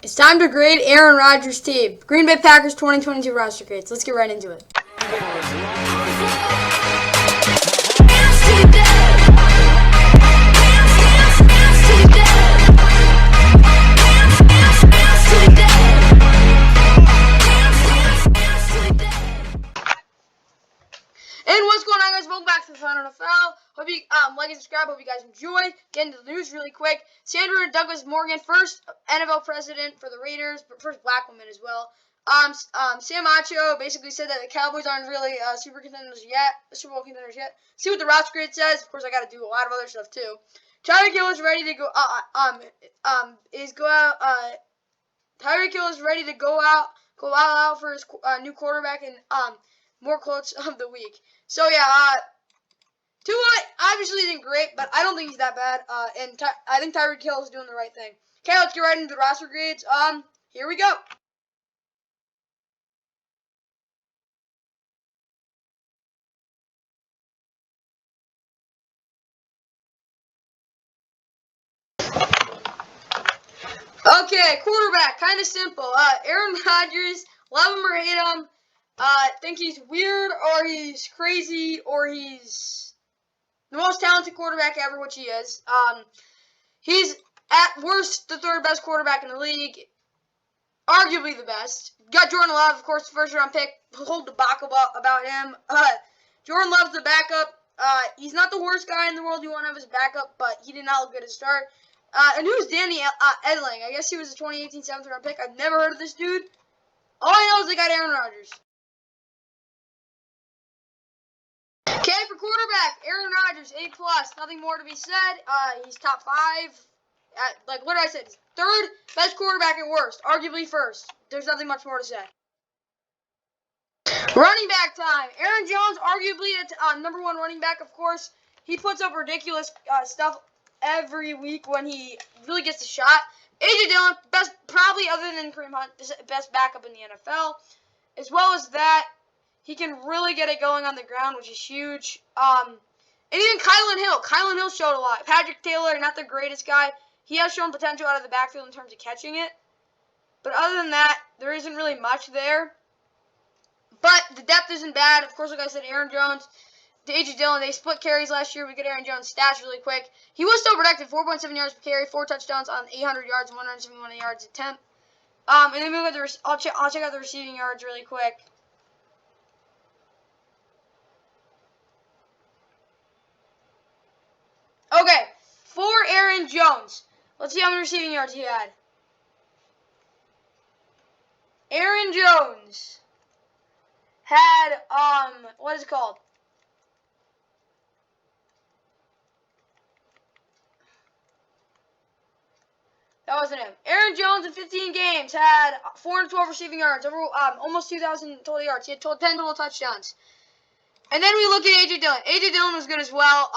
It's time to grade Aaron Rodgers' team. Green Bay Packers 2022 roster grades. Let's get right into it. And what's going on, guys? Welcome back to the Fun NFL. Hope you like and subscribe. Hope you guys enjoy. Get into the news really quick. Sandra Douglas Morgan, first NFL president for the Raiders, but first black woman as well. Sam Acho basically said that the Cowboys aren't really Super Bowl contenders yet. See what the roster grade says. Of course, I got to do a lot of other stuff too. Tyreek Hill is ready to go. Tyreek Hill is ready to go out for his new quarterback and more quotes of the week. So yeah, Tua obviously isn't great, but I don't think he's that bad. And I think Tyreek Hill is doing the right thing. Okay, let's get right into the roster grades. Here we go. Okay, quarterback, kind of simple. Aaron Rodgers, love him or hate him. Think he's weird or he's crazy or he's the most talented quarterback ever, which he is. He's at worst the third best quarterback in the league, arguably the best. Got Jordan Love, of course, the first round pick. Whole debacle about him. Jordan Love's the backup. He's not the worst guy in the world you want to have as backup, but he did not look good at start. And who's Danny Edling? I guess he was a 2018 7th round pick. I've never heard of this dude. All I know is they got Aaron Rodgers. Okay, for quarterback, Aaron Rodgers, A+. Nothing more to be said. He's top 5. What did I say? Third best quarterback at worst. Arguably first. There's nothing much more to say. Running back time. Aaron Jones, arguably number 1 running back, of course. He puts up ridiculous stuff every week when he really gets a shot. A.J. Dillon, best, probably other than Kareem Hunt, best backup in the NFL. As well as that, he can really get it going on the ground, which is huge. And even Kylan Hill. Kylan Hill showed a lot. Patrick Taylor, not the greatest guy. He has shown potential out of the backfield in terms of catching it. But other than that, there isn't really much there. But the depth isn't bad. Of course, like I said, Aaron Jones, A.J. Dillon, they split carries last year. We get Aaron Jones' stats really quick. He was still productive, 4.7 yards per carry, 4 touchdowns on 800 yards, 171 yards attempt. And then we go to I'll check out the receiving yards really quick. Okay, for Aaron Jones, let's see how many receiving yards he had. Aaron Jones had, what is it called? That wasn't him. Aaron Jones in 15 games had 412 receiving yards, over almost 2,000 total yards. He had 10 total touchdowns. And then we look at A.J. Dillon. A.J. Dillon was good as well.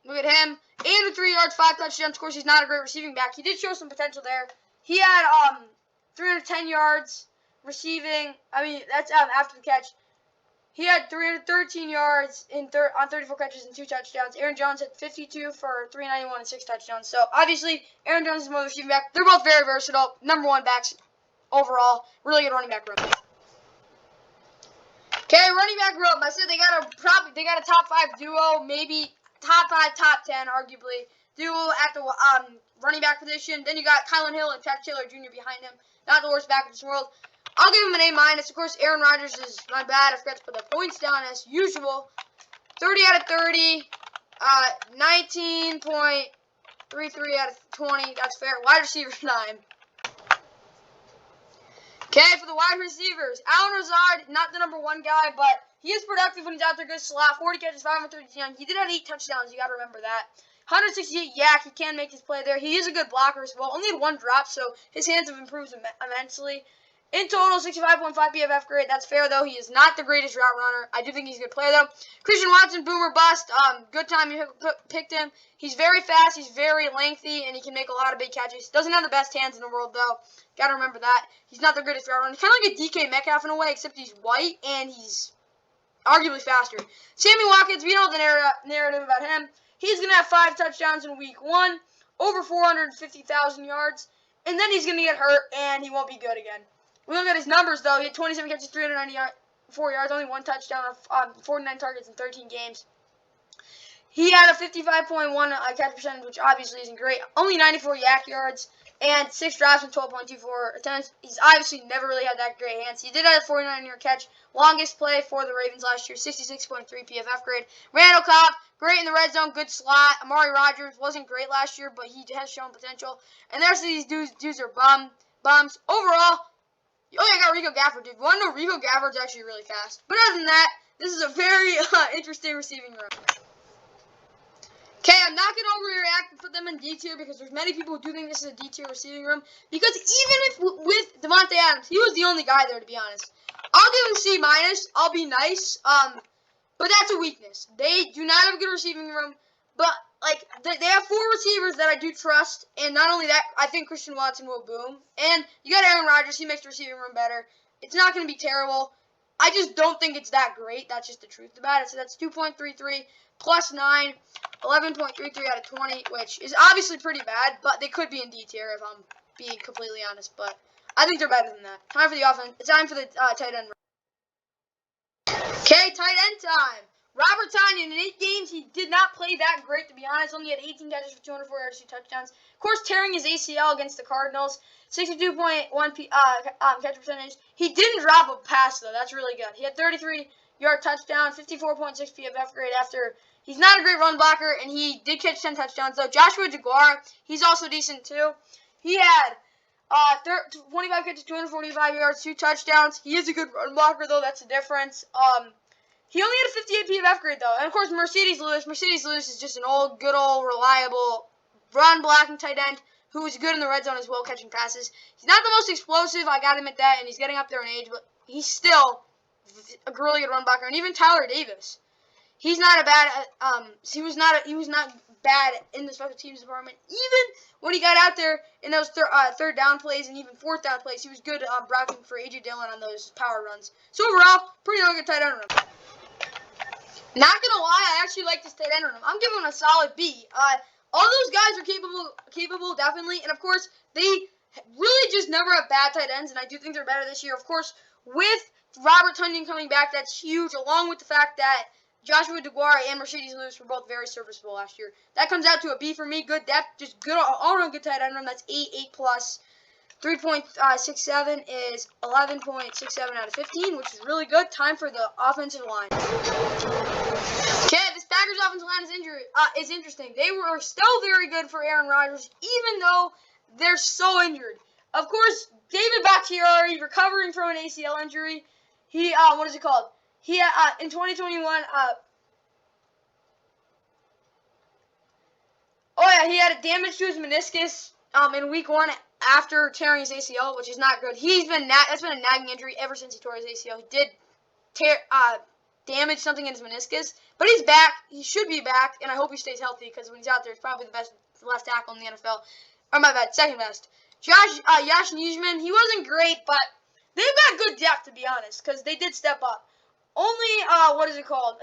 Look at him. 803 yards, 5 touchdowns. Of course, he's not a great receiving back. He did show some potential there. He had 310 yards receiving. I mean, that's after the catch. He had 313 yards on 34 catches and 2 touchdowns. Aaron Jones had 52 for 391 and 6 touchdowns. So, obviously, Aaron Jones is more receiving back. They're both very versatile. Number 1 backs overall. Really good running back room. Okay, running back room. I said they got a top 5 duo, maybe top 5, top 10, arguably. Duo at the running back position. Then you got Kylan Hill and Patrick Taylor Jr. behind him. Not the worst back in this world. I'll give him an A-. Of course, Aaron Rodgers is not bad. I forgot to put the points down as usual. 30 out of 30. 19.33 out of 20. That's fair. Wide receiver time. Okay, for the wide receivers. Allen Lazard, not the number 1 guy, but he is productive when he's out there. Good slot. 40 catches, 539. He did have 8 touchdowns. You got to remember that. 168 yak. He can make his play there. He is a good blocker as well. Only had 1 drop, so his hands have improved immensely. In total, 65.5 PFF grade. That's fair, though. He is not the greatest route runner. I do think he's a good player, though. Christian Watson, boomer bust. Good time you picked him. He's very fast. He's very lengthy, and he can make a lot of big catches. Doesn't have the best hands in the world, though. Got to remember that. He's not the greatest route runner. Kind of like a DK Metcalf in a way, except he's white, and he's arguably faster. Sammy Watkins, we know the narrative about him. He's going to have 5 touchdowns in week 1, over 450,000 yards. and then he's going to get hurt, and he won't be good again. We look at his numbers, though. He had 27 catches, 394 yards, only 1 touchdown on 49 targets in 13 games. He had a 55.1 catch percentage, which obviously isn't great. Only 94 yak yards and 6 drops and 12.24 attempts. He's obviously never really had that great hands. He did have a 49-yard catch. Longest play for the Ravens last year, 66.3 PFF grade. Randall Cobb, great in the red zone, good slot. Amari Rodgers wasn't great last year, but he has shown potential. And the rest of these dudes are bums. Overall, I got Rico Gafford, dude. Want to know Rico Gafford's actually really fast. But other than that, this is a very interesting receiving room. Okay, I'm not going to overreact and put them in D tier because there's many people who do think this is a D tier receiving room. Because even if with Devontae Adams, he was the only guy there, to be honest. I'll give him C minus. I'll be nice. But that's a weakness. They do not have a good receiving room. But like they have 4 receivers that I do trust, and not only that, I think Christian Watson will boom. And you got Aaron Rodgers. He makes the receiving room better. It's not going to be terrible. I just don't think it's that great. That's just the truth about it. So that's 2.33 plus 9, 11.33 out of 20, which is obviously pretty bad, but they could be in D tier if I'm being completely honest. But I think they're better than that. Time for the offense. It's time for the tight end. Okay, tight end time. Robert Tonyan, in 8 games, he did not play that great, to be honest. Only had 18 catches for 204 yards, 2 touchdowns. Of course, tearing his ACL against the Cardinals. 62.1 catch percentage. He didn't drop a pass, though. That's really good. He had 33-yard touchdown, 54.6 PFF grade after. He's not a great run blocker, and he did catch 10 touchdowns, though. Joshua Jaguar, he's also decent, too. He had 25 catches, 245 yards, 2 touchdowns. He is a good run blocker, though. That's the difference. He only had a 58 PFF grade, though. And, of course, Mercedes Lewis. Mercedes Lewis is just an good old, reliable run-blocking tight end who is good in the red zone as well, catching passes. He's not the most explosive, I got to admit that, and he's getting up there in age, but he's still a really good run blocker. And even Tyler Davis, he's not a bad. He was not bad in the special teams department. Even when he got out there in those third down plays and even fourth down plays, he was good blocking for A.J. Dillon on those power runs. So overall, pretty good tight end room. Not gonna lie, I actually like this tight end room. I'm giving him a solid B. All those guys are capable, definitely, and of course they really just never have bad tight ends, and I do think they're better this year. Of course, with Robert Tonyan coming back, that's huge, along with the fact that Joshua Jaguar and Mercedes Lewis were both very serviceable last year. That comes out to a B for me. Good depth, just good all-around good tight end room. That's 8 plus. 3.67 is 11.67 out of 15, which is really good. Time for the offensive line. Okay, this Packers offensive line is interesting. They were still very good for Aaron Rodgers, even though they're so injured. Of course, David Bakhtiari, recovering from an ACL injury. He, what is it called? He, in 2021, he had a damage to his meniscus, in week 1 after tearing his ACL, which is not good. That's been a nagging injury ever since he tore his ACL. He did damage something in his meniscus, but he's back. He should be back, and I hope he stays healthy because when he's out there, he's probably the best left tackle in the NFL. Or my bad, second best. Yash Nijman, he wasn't great, but they've got good depth, to be honest, because they did step up. Only, a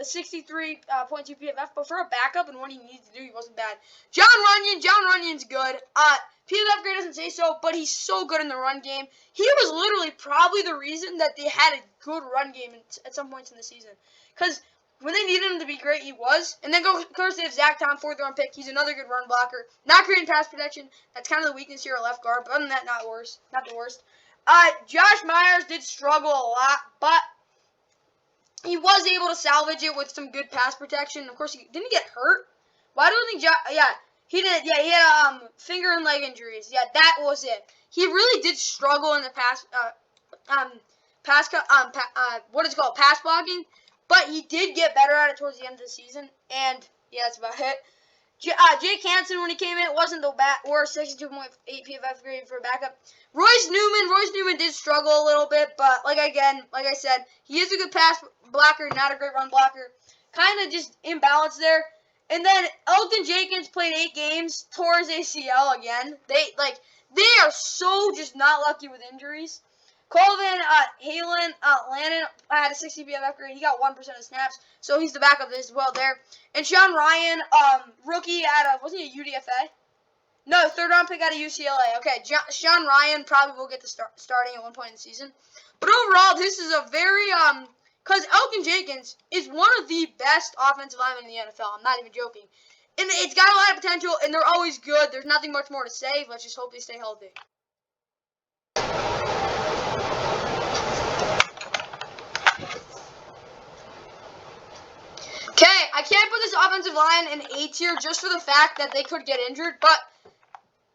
63.2 PFF, but for a backup and what he needs to do, he wasn't bad. John Runyon's good. PFF grade doesn't say so, but he's so good in the run game. He was literally probably the reason that they had a good run game at some points in the season. Because when they needed him to be great, he was. And then, of course, they have Zach Tom, 4th-round pick. He's another good run blocker. Not great in pass protection. That's kind of the weakness here at left guard, but other than that, not the worst. Josh Myers did struggle a lot, but he was able to salvage it with some good pass protection. Of course, didn't he get hurt? Why do I think he did. Yeah, he had finger and leg injuries. Yeah, that was it. He really did struggle in the pass blocking, but he did get better at it towards the end of the season. And yeah, that's about it. Jake Hansen, when he came in, it wasn't the worst. 62.8 PFF grade for a backup. Royce Newman did struggle a little bit, but like I said, he is a good pass blocker, not a great run blocker. Kind of just imbalanced there. And then Elgton Jenkins played 8 games, tore his ACL again. They are so just not lucky with injuries. Colvin Lannon had a 60 PFF grade. He got 1% of snaps, so he's the backup as well there. And Sean Ryan, rookie wasn't he a UDFA? No, third round pick out of UCLA. Okay, Sean Ryan probably will get the starting at one point in the season. But overall, this is a very, because Elgin Jenkins is one of the best offensive linemen in the NFL. I'm not even joking. And it's got a lot of potential, and they're always good. There's nothing much more to say. Let's just hope they stay healthy. Okay, I can't put this offensive line in A tier just for the fact that they could get injured, but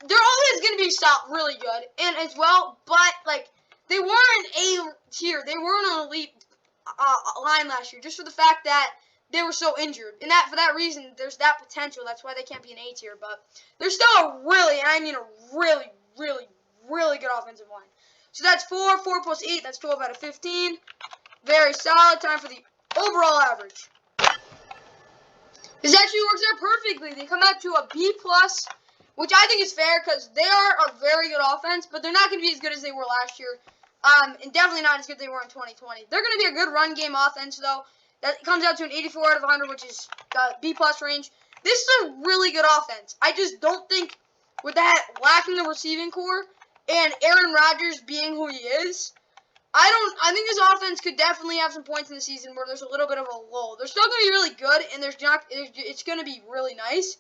they're always going to be really good, and as well, but, like, they weren't A tier. They weren't an elite line last year, just for the fact that they were so injured. And for that reason, there's that potential. That's why they can't be an A tier, but they're still a really, and I mean a really, really, really good offensive line. So that's 4 plus 8, that's 12 out of 15. Very solid. Time for the overall average. This actually works out perfectly. They come out to a B+, which I think is fair because they are a very good offense, but they're not going to be as good as they were last year. And definitely not as good as they were in 2020. They're going to be a good run game offense, though. That comes out to an 84 out of 100, which is B+ range. This is a really good offense. I just don't think, with that lacking the receiving core and Aaron Rodgers being who he is, I think this offense could definitely have some points in the season where there's a little bit of a lull. They're still going to be really good, and it's going to be really nice.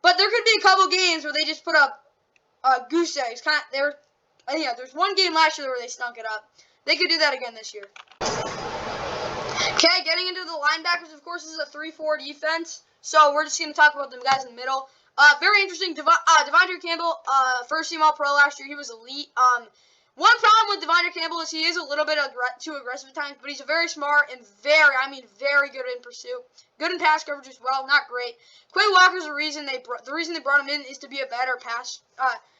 But there could be a couple games where they just put up goose eggs. There's one game last year where they stunk it up. They could do that again this year. Okay, getting into the linebackers, of course, this is a 3-4 defense. So we're just going to talk about them guys in the middle. Very interesting. Devondre Campbell, first team All-Pro last year. He was elite. One problem with Devondre Campbell is he is a little bit too aggressive at times, but he's a very smart and very good in pursuit. Good in pass coverage as well, not great. Quay Walker's the reason they brought him in is to be a better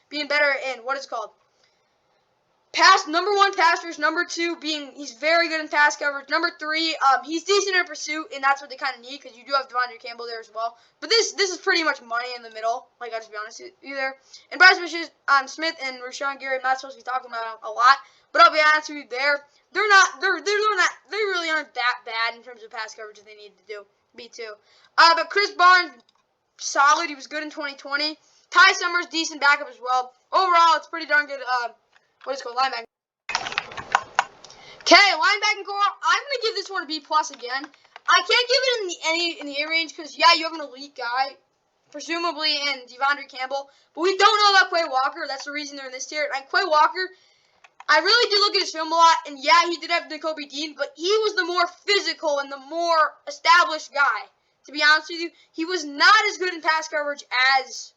being better in what is it called? Number 1 pass rush, number 2 he's very good in pass coverage. Number 3, he's decent in pursuit, and that's what they kind of need because you do have Devondre Campbell there as well. But this is pretty much money in the middle. Like, I'll just be honest with you there. And Bryce Smith and Rashawn Gary, I'm not supposed to be talking about a lot, but I'll be honest with you there. They really aren't that bad in terms of pass coverage that they need to do. B2. But Chris Barnes, solid. He was good in 2020. Ty Summers, decent backup as well. Overall, it's pretty darn good. What is it called? Linebacking. Okay, linebacking core. I'm gonna give this one a B+ again. I can't give it in the A range because yeah, you have an elite guy, presumably in Devondre Campbell, but we don't know about Quay Walker. That's the reason they're in this tier. And Quay Walker, I really did look at his film a lot, and yeah, he did have Nakobe Dean, but he was the more physical and the more established guy. To be honest with you, he was not as good in pass coverage as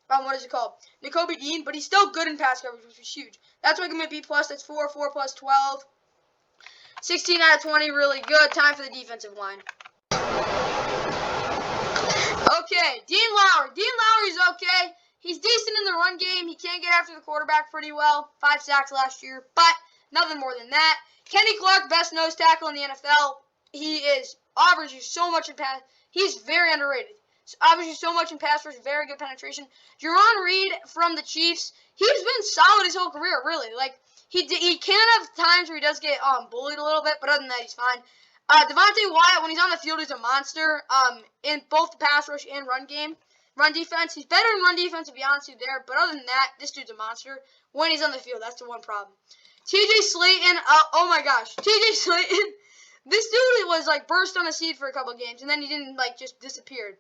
what is it called? Nakobe Dean, but he's still good in pass coverage, which is huge. That's why I give him a B+. That's 4 plus 12. 16 out of 20, really good. Time for the defensive line. Okay, Dean Lowry. Dean Lowry's okay. He's decent in the run game. He can get after the quarterback pretty well. 5 sacks last year, but nothing more than that. Kenny Clark, best nose tackle in the NFL. He is averages so much in pass. He's very underrated. Obviously, so much in pass rush, very good penetration. Jerron Reed from the Chiefs, he's been solid his whole career, really. Like, he can have times where he does get bullied a little bit, but other than that, he's fine. Devontae Wyatt, when he's on the field, he's a monster in both the pass rush and run defense. He's better in run defense, to be honest with you there, but other than that, this dude's a monster. When he's on the field, that's the one problem. TJ Slayton, oh my gosh. TJ Slayton, this dude was, like, burst on the scene for a couple games, and then he didn't, like, just disappeared.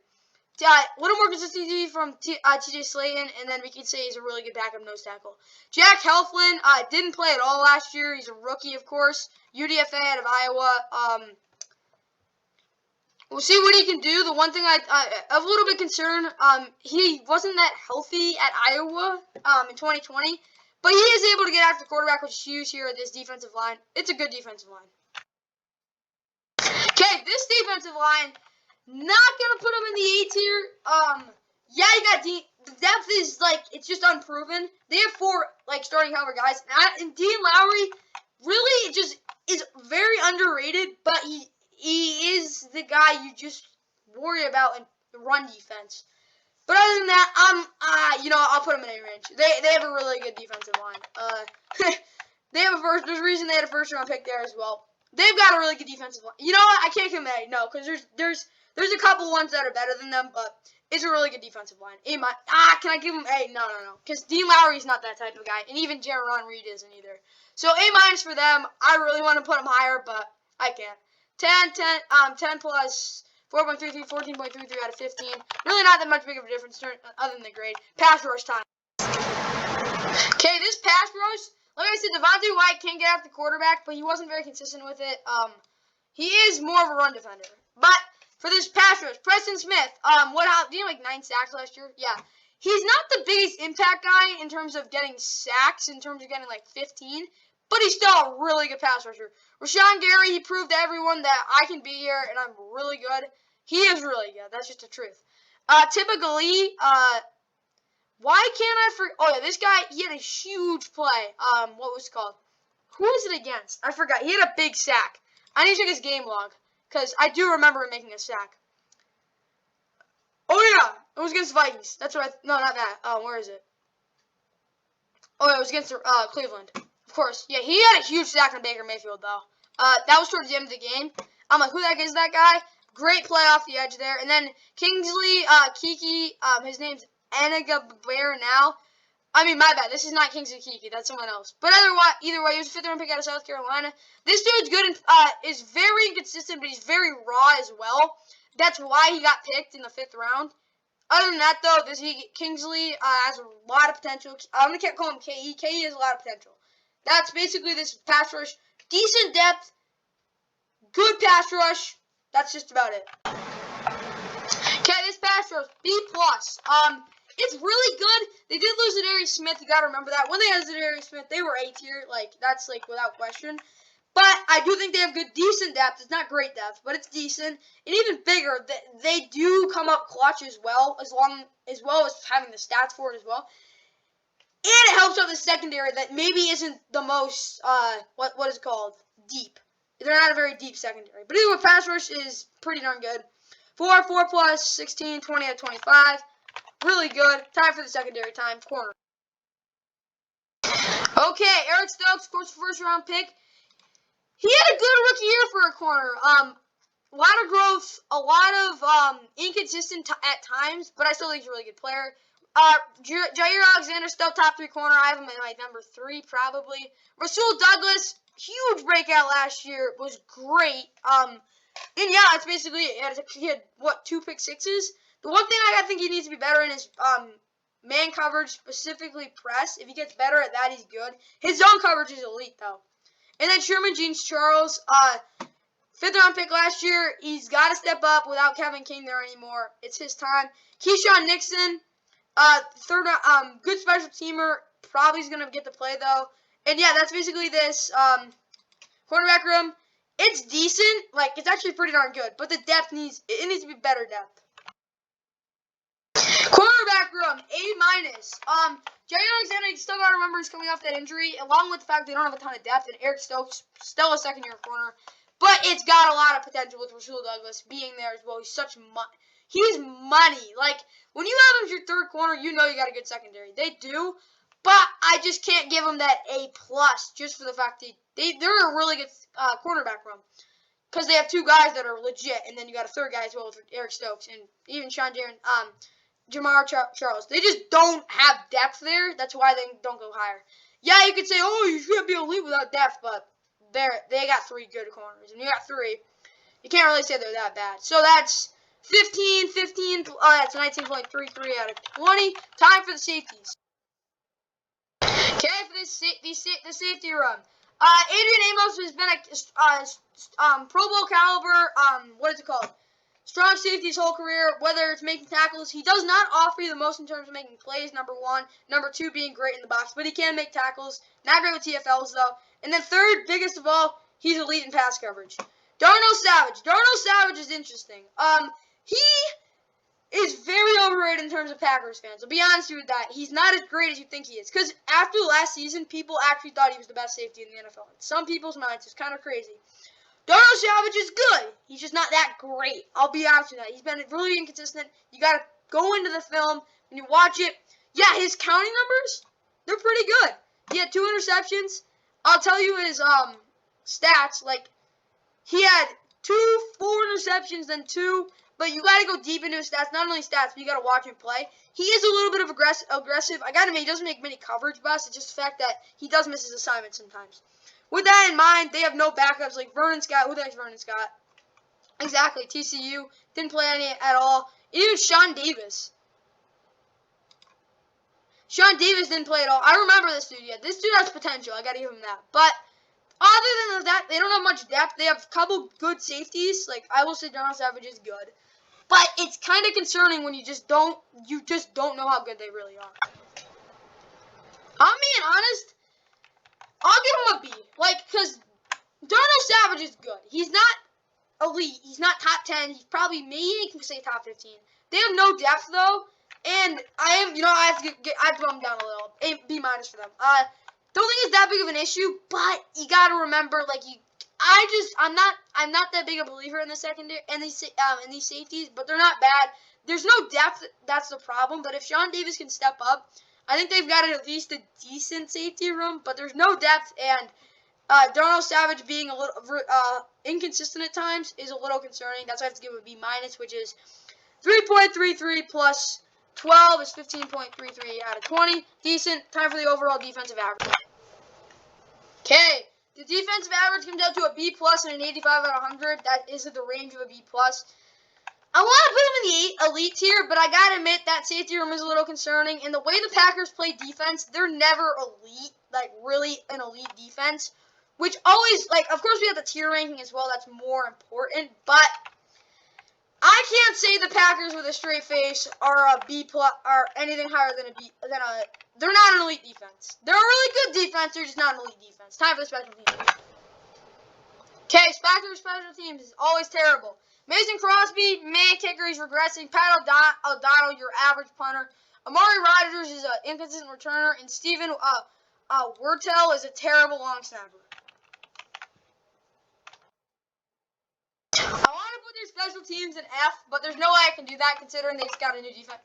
A little more consistency from TJ Slayton, and then we can say he's a really good backup nose tackle. Jack Helflin didn't play at all last year. He's a rookie, of course. UDFA out of Iowa. We'll see what he can do. The one thing I'm a little bit concerned, he wasn't that healthy at Iowa in 2020, but he is able to get after the quarterback, which is huge here at this defensive line. It's a good defensive line. Okay, this defensive line. Not gonna put him in the A tier. Yeah, you got the depth is like it's just unproven. They have 4 like starting caliber guys, and Dean Lowry really just is very underrated. But he is the guy you just worry about in the run defense. But other than that, I'll put him in A range. They have a really good defensive line. They have there's a reason they had a first round pick there as well. They've got a really good defensive line. You know what? I can't give them A, no, because there's a couple ones that are better than them, but It's a really good defensive line. Can I give him A? No. Because Dean Lowry's not that type of guy, and even Jaron Reed isn't either. So A- for them. I really want to put them higher, but I can't. 10 plus 4.33, 14.33 out of 15. Really not that much big of a difference other than the grade. Pass rush time. Okay, this pass rush, like I said, Devontae White can't get after the quarterback, but he wasn't very consistent with it. He is more of a run defender. But for this pass rush, Preston Smith, did he have like 9 sacks last year? Yeah. He's not the biggest impact guy in terms of getting sacks, in terms of getting like 15, but he's still a really good pass rusher. Rashawn Gary, he proved to everyone that I can be here and I'm really good. He is really good. That's just the truth. Typically, why can't I forget? Oh yeah, this guy, he had a huge play. What was it called? Who was it against? I forgot. He had a big sack. I need to check his game log because I do remember him making a sack. Oh yeah, it was against the Vikings. That's what no, not that. Where is it? Oh yeah, it was against Cleveland. Of course. Yeah, he had a huge sack on Baker Mayfield though. That was towards the end of the game. I'm like, who the heck is that guy? Great play off the edge there. And then Kingsley Kiki, his name's Eniga Bear now. I mean, my bad. This is not Kingsley Kiki. That's someone else. But either way, he was a 5th round pick out of South Carolina. This dude's good and is very inconsistent, but he's very raw as well. That's why he got picked in the 5th round. Other than that, though, Kingsley has a lot of potential. I'm going to call him KE. KE has a lot of potential. That's basically this pass rush. Decent depth. Good pass rush. That's just about it. Okay, this pass rush, B+. It's really good. They did lose Zadarius Smith. You got to remember that. When they had Zadarius Smith, they were A tier. Like, that's, like, without question. But I do think they have good, decent depth. It's not great depth, but it's decent. And even bigger, they do come up clutch as well as having the stats for it as well. And it helps out the secondary that maybe isn't the most, what is it called? Deep. They're not a very deep secondary. But either way, pass rush is pretty darn good. 4 plus, 16, 20 out of 25. Really good. Time for the secondary time. Corner. Okay, Eric Stokes, of course, 1st round pick. He had a good rookie year for a corner. A lot of growth, a lot of inconsistent at times, but I still think he's a really good player. Jair Alexander, still top 3 corner. I have him at my number 3 probably. Rasul Douglas, huge breakout last year, was great. And yeah, it's basically he had what 2 pick sixes. The one thing I think he needs to be better in is man coverage, specifically press. If he gets better at that, he's good. His zone coverage is elite though. And then Sherman Jeans Charles, 5th round pick last year. He's got to step up without Kevin King there anymore. It's his time. Keyshawn Nixon, 3rd round, good special teamer. Probably is going to get to play though. And yeah, that's basically this cornerback room. It's decent. Like, it's actually pretty darn good. But the depth needs to be better depth. Cornerback room, A-. Jair Alexander, you still got to remember, he's coming off that injury, along with the fact they don't have a ton of depth, and Eric Stokes, still a 2nd-year corner. But it's got a lot of potential with Rasul Douglas being there as well. He's money. Like, when you have him as your 3rd corner, you know you got a good secondary. They do, but I just can't give them that A+ just for the fact that they're a really good cornerback room. Because they have 2 guys that are legit, and then you got a 3rd guy as well with Eric Stokes, and even Jamar Charles. They just don't have depth there. That's why they don't go higher. Yeah, you could say, oh, you shouldn't be elite without depth, but they got 3 good corners. And you got 3. You can't really say they're that bad. So that's 15, that's 19.33 out of 20. Time for the safeties. Okay, for the safety run. Adrian Amos has been a Pro Bowl caliber, what is it called? Strong safety his whole career, whether it's making tackles. He does not offer you the most in terms of making plays, number 1. Number 2, being great in the box, but he can make tackles. Not great with TFLs, though. And then 3rd, biggest of all, he's elite in pass coverage. Darnell Savage. Darnell Savage is interesting. He is very overrated in terms of Packers fans. I'll be honest with you with that. He's not as great as you think he is. Because after last season, people actually thought he was the best safety in the NFL. In some people's minds, it's kind of crazy. Darnell Savage is good. He's just not that great. I'll be honest with that. He's been really inconsistent. You got to go into the film and you watch it. Yeah, his counting numbers, they're pretty good. He had 2 interceptions. I'll tell you his stats. Like, he had 4 interceptions, then 2 but you got to go deep into his stats. Not only stats, but you got to watch him play. He is a little bit of aggressive. I got to admit, he doesn't make many coverage busts. It's just the fact that he does miss his assignments sometimes. With that in mind, they have no backups like Vernon Scott. Who the heck's Vernon Scott? Exactly, TCU. Didn't play any at all. Even Sean Davis. Sean Davis didn't play at all. I remember this dude yet. This dude has potential. I got to give him that. But other than that, they don't have much depth. They have a couple good safeties. Like, I will say Darnell Savage is good. But it's kind of concerning when you just don't know how good they really are. I'm being honest. I'll give him a B. Like, because Darnell Savage is good. He's not elite. He's not top 10. He's probably, maybe you can say top 15. They have no depth, though. And I have to bump down a little. A B minus for them. Don't think it's that big of an issue, but you got to remember, like, I'm not that big a believer in the secondary and these safeties, but they're not bad. There's no depth. That's the problem. But if Sean Davis can step up, I think they've got at least a decent safety room. But there's no depth, and Darnell Savage being a little inconsistent at times is a little concerning. That's why I have to give it a B minus, which is 3.33 plus 12 is 15.33 out of 20. Decent. Time for the overall defensive average. Okay. The defensive average comes out to a B plus and an 85 out of 100. That is at the range of a B plus. I want to put them in the elite tier, but I gotta admit that safety room is a little concerning. And the way the Packers play defense, they're never elite, like really an elite defense. Which always, like, of course we have the tier ranking as well. That's more important, but I can't say the Packers with a straight face are a B plus or anything higher than a B. They're not an elite defense. They're a really good defense. They're just not an elite defense. Time for the special teams. Okay, special teams is always terrible. Mason Crosby, man kicker, he's regressing. Pat O'Donnell, your average punter. Amari Rodgers is an inconsistent returner, and Steven Wirtel is a terrible long snapper. I want to put their special teams in F, but there's no way I can do that considering they just got a new defense.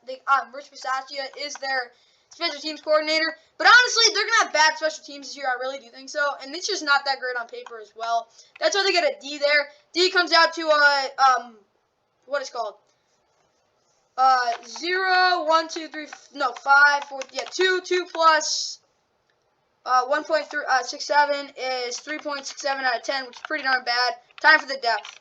Rich Bisaccia is their special teams coordinator. But honestly, they're going to have bad special teams this year. I really do think so. And it's just not that great on paper as well. That's why they get a D there. D comes out to what is called? 0, 1, 2, 3, no, 5, 4, yeah, 2 plus 1.67 is 3.67 out of 10, which is pretty darn bad. Time for the depth.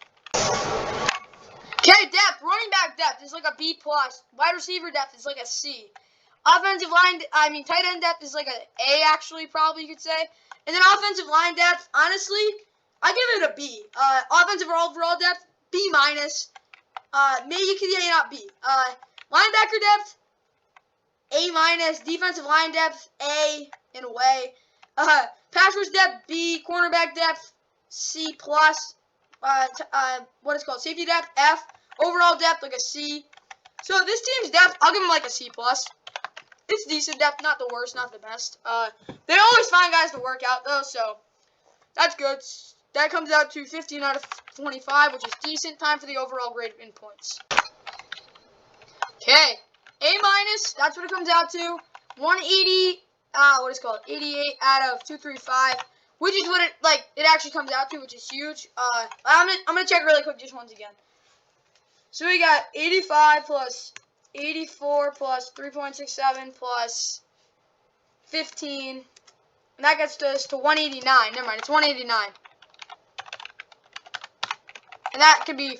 Okay, depth. Running back depth is like a B plus. Wide receiver depth is like a C. Offensive line, tight end depth is like an A, actually, probably you could say. And then offensive line depth, honestly, I give it a B. Offensive overall depth, B minus. Maybe you could say not B. Linebacker depth, A minus. Defensive line depth, A in a way. Pass rush depth, B. Cornerback depth, C plus. What is called safety depth, F. Overall depth, like a C. So this team's depth, I'll give them like a C plus. It's decent depth, not the worst, not the best. They always find guys to work out though, so that's good. That comes out to 15 out of 25, which is decent. Time for the overall grade in points. Okay, A minus. That's what it comes out to. 180. 88 out of 235. Which is what it actually comes out to, which is huge. I'm gonna check really quick just once again. So we got 85 plus 84 plus 3.67 plus 15, and that gets us to 189. Never mind, it's 189. And that could be,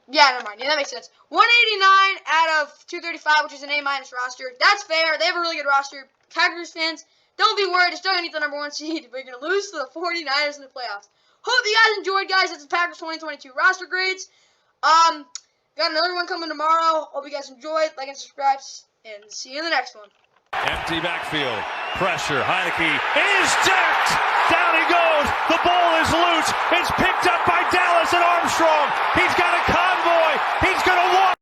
yeah, never mind. Yeah, that makes sense. 189 out of 235, which is an A minus roster. That's fair. They have a really good roster. Packers fans, don't be worried. It's still going to get the #1 seed. But you're going to lose to the 49ers in the playoffs. Hope you guys enjoyed, guys. That's the Packers 2022 roster grades. Got another one coming tomorrow. Hope you guys enjoyed. Like and subscribe. And see you in the next one. Empty backfield. Pressure. Heineke is jacked. Down he goes. The